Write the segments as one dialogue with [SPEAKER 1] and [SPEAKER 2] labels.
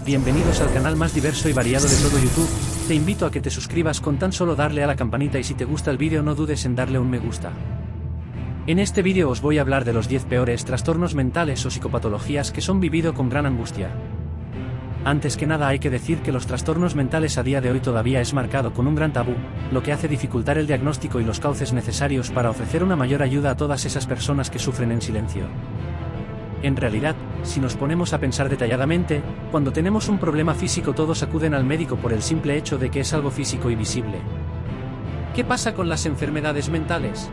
[SPEAKER 1] Bienvenidos al canal más diverso y variado de todo YouTube. Te invito a que te suscribas con tan solo darle a la campanita y si te gusta el vídeo no dudes en darle un me gusta. En este vídeo os voy a hablar de los 10 peores trastornos mentales o psicopatologías que son vivido con gran angustia. Antes que nada hay que decir que los trastornos mentales a día de hoy todavía es marcado con un gran tabú, lo que hace dificultar el diagnóstico y los cauces necesarios para ofrecer una mayor ayuda a todas esas personas que sufren en silencio. En realidad, si nos ponemos a pensar detalladamente, cuando tenemos un problema físico todos acuden al médico por el simple hecho de que es algo físico y visible. ¿Qué pasa con las enfermedades mentales?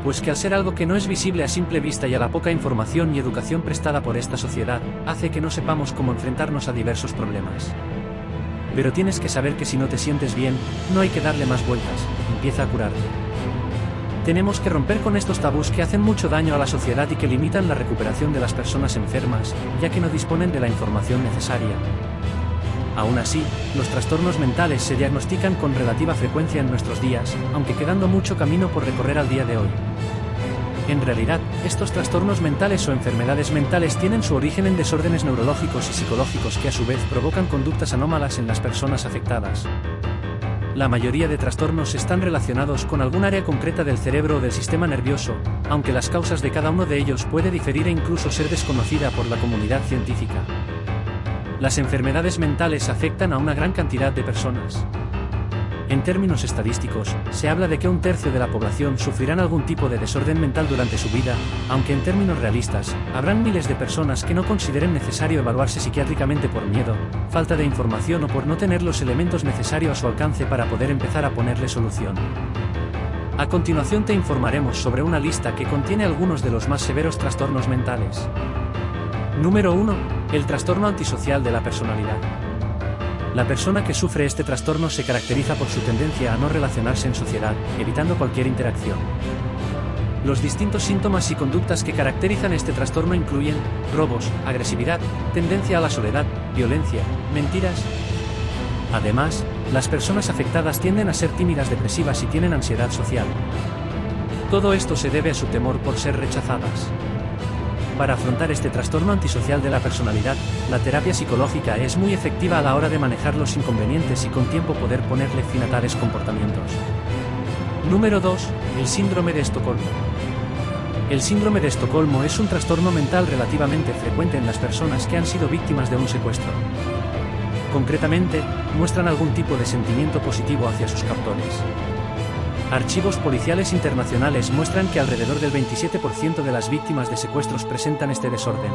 [SPEAKER 1] Pues que al ser algo que no es visible a simple vista y a la poca información y educación prestada por esta sociedad, hace que no sepamos cómo enfrentarnos a diversos problemas. Pero tienes que saber que si no te sientes bien, no hay que darle más vueltas, empieza a curarte. Tenemos que romper con estos tabús que hacen mucho daño a la sociedad y que limitan la recuperación de las personas enfermas, ya que no disponen de la información necesaria. Aún así, los trastornos mentales se diagnostican con relativa frecuencia en nuestros días, aunque quedando mucho camino por recorrer al día de hoy. En realidad, estos trastornos mentales o enfermedades mentales tienen su origen en desórdenes neurológicos y psicológicos que a su vez provocan conductas anómalas en las personas afectadas. La mayoría de trastornos están relacionados con algún área concreta del cerebro o del sistema nervioso, aunque las causas de cada uno de ellos puede diferir e incluso ser desconocida por la comunidad científica. Las enfermedades mentales afectan a una gran cantidad de personas. En términos estadísticos, se habla de que 1/3 de la población sufrirán algún tipo de desorden mental durante su vida, aunque en términos realistas, habrán miles de personas que no consideren necesario evaluarse psiquiátricamente por miedo, falta de información o por no tener los elementos necesarios a su alcance para poder empezar a ponerle solución. A continuación te informaremos sobre una lista que contiene algunos de los más severos trastornos mentales. Número 1. El trastorno antisocial de la personalidad. La persona que sufre este trastorno se caracteriza por su tendencia a no relacionarse en sociedad, evitando cualquier interacción. Los distintos síntomas y conductas que caracterizan este trastorno incluyen robos, agresividad, tendencia a la soledad, violencia, mentiras. Además, las personas afectadas tienden a ser tímidas, depresivas y tienen ansiedad social. Todo esto se debe a su temor por ser rechazadas. Para afrontar este trastorno antisocial de la personalidad, la terapia psicológica es muy efectiva a la hora de manejar los inconvenientes y con tiempo poder ponerle fin a tales comportamientos. Número 2. El síndrome de Estocolmo. El síndrome de Estocolmo es un trastorno mental relativamente frecuente en las personas que han sido víctimas de un secuestro. Concretamente, muestran algún tipo de sentimiento positivo hacia sus captores. Archivos policiales internacionales muestran que alrededor del 27% de las víctimas de secuestros presentan este desorden.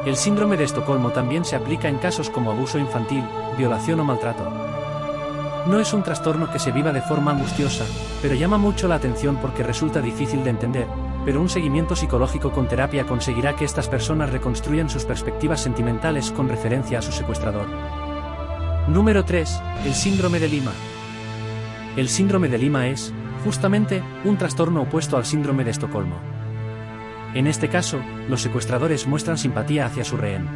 [SPEAKER 1] El síndrome de Estocolmo también se aplica en casos como abuso infantil, violación o maltrato. No es un trastorno que se viva de forma angustiosa, pero llama mucho la atención porque resulta difícil de entender, pero un seguimiento psicológico con terapia conseguirá que estas personas reconstruyan sus perspectivas sentimentales con referencia a su secuestrador. Número 3. El síndrome de Lima. El síndrome de Lima es, justamente, un trastorno opuesto al síndrome de Estocolmo. En este caso, los secuestradores muestran simpatía hacia su rehén.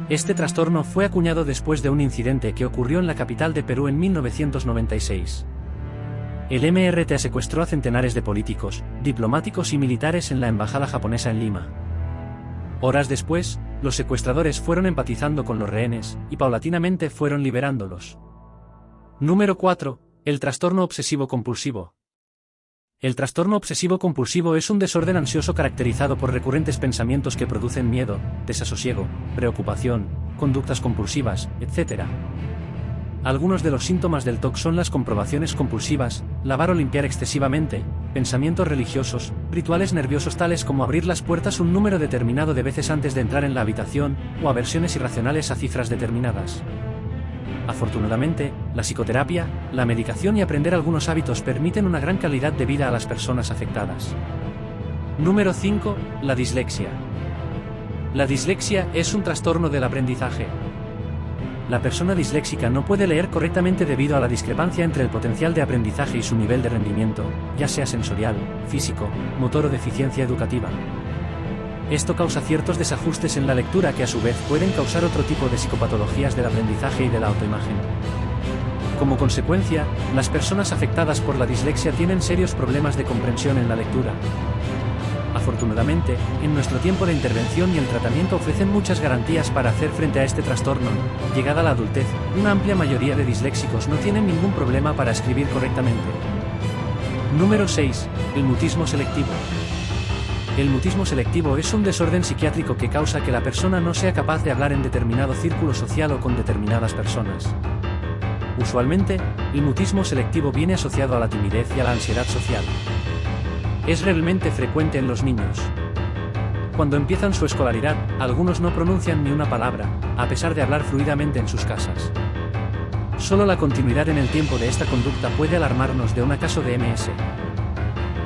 [SPEAKER 1] Este trastorno fue acuñado después de un incidente que ocurrió en la capital de Perú en 1996. El MRTA secuestró a centenares de políticos, diplomáticos y militares en la embajada japonesa en Lima. Horas después, los secuestradores fueron empatizando con los rehenes, y paulatinamente fueron liberándolos. Número 4. El trastorno obsesivo-compulsivo. El trastorno obsesivo-compulsivo es un desorden ansioso caracterizado por recurrentes pensamientos que producen miedo, desasosiego, preocupación, conductas compulsivas, etc. Algunos de los síntomas del TOC son las comprobaciones compulsivas, lavar o limpiar excesivamente, pensamientos religiosos, rituales nerviosos tales como abrir las puertas un número determinado de veces antes de entrar en la habitación, o aversiones irracionales a cifras determinadas. Afortunadamente, la psicoterapia, la medicación y aprender algunos hábitos permiten una gran calidad de vida a las personas afectadas. Número 5. La dislexia. La dislexia es un trastorno del aprendizaje. La persona disléxica no puede leer correctamente debido a la discrepancia entre el potencial de aprendizaje y su nivel de rendimiento, ya sea sensorial, físico, motor o deficiencia educativa. Esto causa ciertos desajustes en la lectura que a su vez pueden causar otro tipo de psicopatologías del aprendizaje y de la autoimagen. Como consecuencia, las personas afectadas por la dislexia tienen serios problemas de comprensión en la lectura. Afortunadamente, en nuestro tiempo la intervención y el tratamiento ofrecen muchas garantías para hacer frente a este trastorno. Llegada la adultez, una amplia mayoría de disléxicos no tienen ningún problema para escribir correctamente. Número 6. El mutismo selectivo. El mutismo selectivo es un desorden psiquiátrico que causa que la persona no sea capaz de hablar en determinado círculo social o con determinadas personas. Usualmente, el mutismo selectivo viene asociado a la timidez y a la ansiedad social. Es realmente frecuente en los niños. Cuando empiezan su escolaridad, algunos no pronuncian ni una palabra, a pesar de hablar fluidamente en sus casas. Solo la continuidad en el tiempo de esta conducta puede alarmarnos de un caso de MS.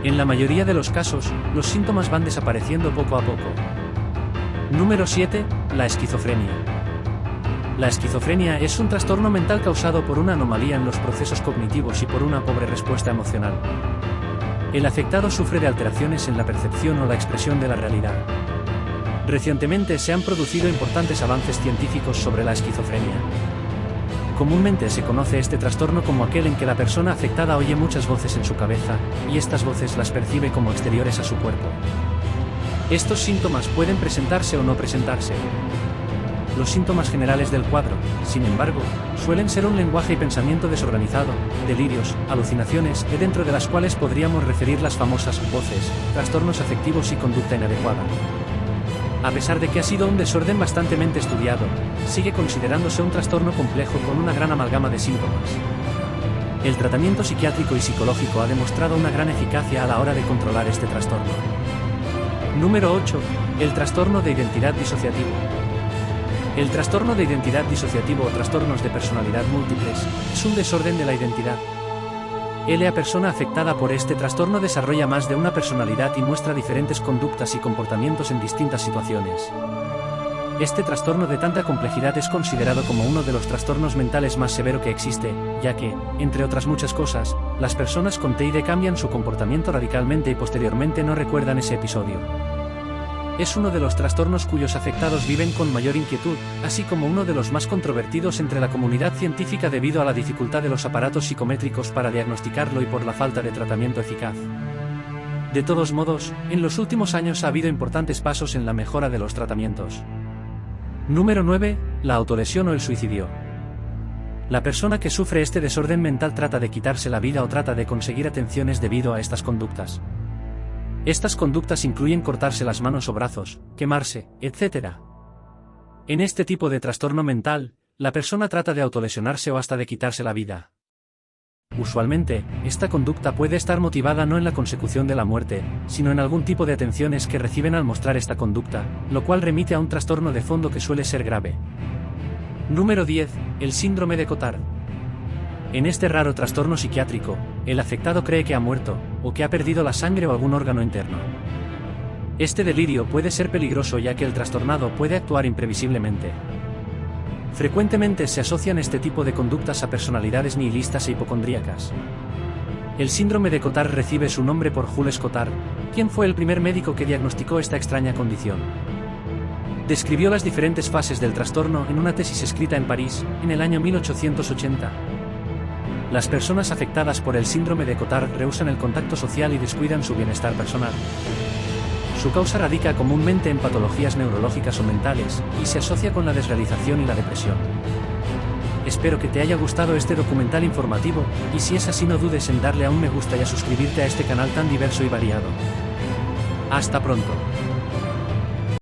[SPEAKER 1] En la mayoría de los casos, los síntomas van desapareciendo poco a poco. Número 7. La esquizofrenia. La esquizofrenia es un trastorno mental causado por una anomalía en los procesos cognitivos y por una pobre respuesta emocional. El afectado sufre de alteraciones en la percepción o la expresión de la realidad. Recientemente se han producido importantes avances científicos sobre la esquizofrenia. Comúnmente se conoce este trastorno como aquel en que la persona afectada oye muchas voces en su cabeza, y estas voces las percibe como exteriores a su cuerpo. Estos síntomas pueden presentarse o no presentarse. Los síntomas generales del cuadro, sin embargo, suelen ser un lenguaje y pensamiento desorganizado, delirios, alucinaciones, dentro de las cuales podríamos referir las famosas voces, trastornos afectivos y conducta inadecuada. A pesar de que ha sido un desorden bastante estudiado, sigue considerándose un trastorno complejo con una gran amalgama de síntomas. El tratamiento psiquiátrico y psicológico ha demostrado una gran eficacia a la hora de controlar este trastorno. Número 8. El trastorno de identidad disociativo. El trastorno de identidad disociativo o trastornos de personalidad múltiples es un desorden de la identidad. La persona afectada por este trastorno desarrolla más de una personalidad y muestra diferentes conductas y comportamientos en distintas situaciones. Este trastorno de tanta complejidad es considerado como uno de los trastornos mentales más severo que existe, ya que, entre otras muchas cosas, las personas con TID cambian su comportamiento radicalmente y posteriormente no recuerdan ese episodio. Es uno de los trastornos cuyos afectados viven con mayor inquietud, así como uno de los más controvertidos entre la comunidad científica debido a la dificultad de los aparatos psicométricos para diagnosticarlo y por la falta de tratamiento eficaz. De todos modos, en los últimos años ha habido importantes pasos en la mejora de los tratamientos. Número 9. La autolesión o el suicidio. La persona que sufre este desorden mental trata de quitarse la vida o trata de conseguir atenciones debido a estas conductas. Estas conductas incluyen cortarse las manos o brazos, quemarse, etc. En este tipo de trastorno mental, la persona trata de autolesionarse o hasta de quitarse la vida. Usualmente, esta conducta puede estar motivada no en la consecución de la muerte, sino en algún tipo de atenciones que reciben al mostrar esta conducta, lo cual remite a un trastorno de fondo que suele ser grave. Número 10. El síndrome de Cotard. En este raro trastorno psiquiátrico, el afectado cree que ha muerto, o que ha perdido la sangre o algún órgano interno. Este delirio puede ser peligroso ya que el trastornado puede actuar imprevisiblemente. Frecuentemente se asocian este tipo de conductas a personalidades nihilistas e hipocondríacas. El síndrome de Cotard recibe su nombre por Jules Cotard, quien fue el primer médico que diagnosticó esta extraña condición. Describió las diferentes fases del trastorno en una tesis escrita en París, en el año 1880. Las personas afectadas por el síndrome de Cotard rehúsan el contacto social y descuidan su bienestar personal. Su causa radica comúnmente en patologías neurológicas o mentales, y se asocia con la desrealización y la depresión. Espero que te haya gustado este documental informativo, y si es así no dudes en darle a un me gusta y a suscribirte a este canal tan diverso y variado. Hasta pronto.